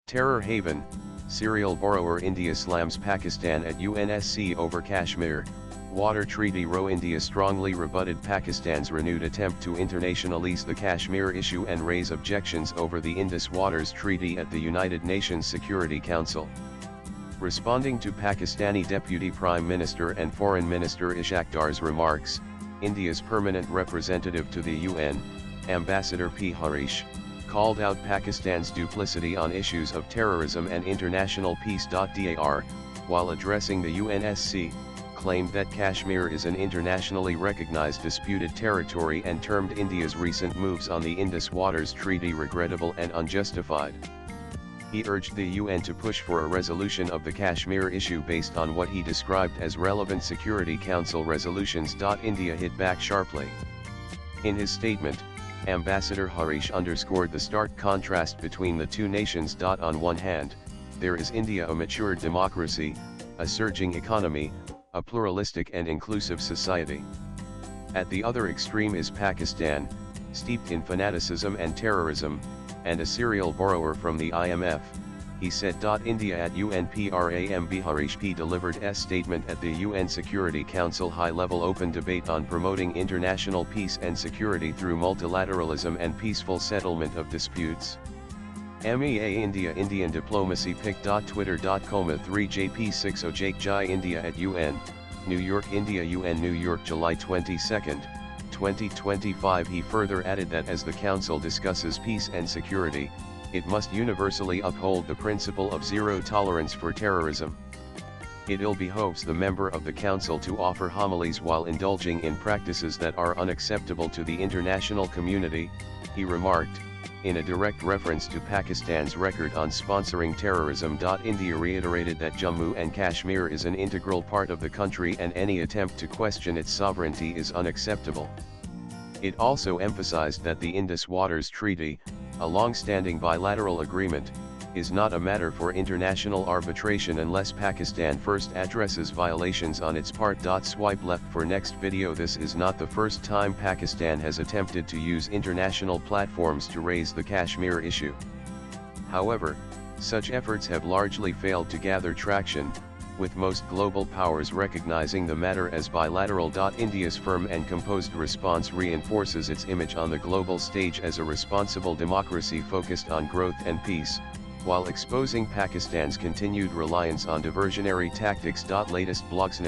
Terror haven, serial borrower India slams Pakistan at UNSC over Kashmir. Water Treaty Row India strongly rebutted Pakistan's renewed attempt to internationalize the Kashmir issue and raise objections over the Indus Waters Treaty at the United Nations Security Council. Responding to Pakistani Deputy Prime Minister and Foreign Minister Ishaq Dar's remarks, India's permanent representative to the UN, Ambassador P. Harish, called out Pakistan's duplicity on issues of terrorism and international peace. Dar, while addressing the UNSC, claimed that Kashmir is an internationally recognized disputed territory and termed India's recent moves on the Indus Waters Treaty regrettable and unjustified. He urged the UN to push for a resolution of the Kashmir issue based on what he described as relevant Security Council resolutions. India hit back sharply. In his statement, Ambassador Harish underscored the stark contrast between the two nations. On one hand, there is India, a mature democracy, a surging economy, a pluralistic and inclusive society. At the other extreme is Pakistan, steeped in fanaticism and terrorism, and a serial borrower from the IMF, he said. India at UNPRAMB Harish P delivered a statement at the UN Security Council high-level open debate on promoting international peace and security through multilateralism and peaceful settlement of disputes. MEA India Indian diplomacy pic. Twitter.com 3JP60 Jake Jai India at UN, New York India UN New York July 22, 2025. He further added that as the Council discusses peace and security, it must universally uphold the principle of zero tolerance for terrorism. It ill behoves the member of the Council to offer homilies while indulging in practices that are unacceptable to the international community, he remarked, in a direct reference to Pakistan's record on sponsoring terrorism. India reiterated that Jammu and Kashmir is an integral part of the country and any attempt to question its sovereignty is unacceptable. It also emphasized that the Indus Waters Treaty, a long-standing bilateral agreement, is not a matter for international arbitration unless Pakistan first addresses violations on its part. Swipe left for next video. This is not the first time Pakistan has attempted to use international platforms to raise the Kashmir issue. However, such efforts have largely failed to gather traction, with most global powers recognizing the matter as bilateral. India's firm and composed response reinforces its image on the global stage as a responsible democracy focused on growth and peace, while exposing Pakistan's continued reliance on diversionary tactics. Latest blogs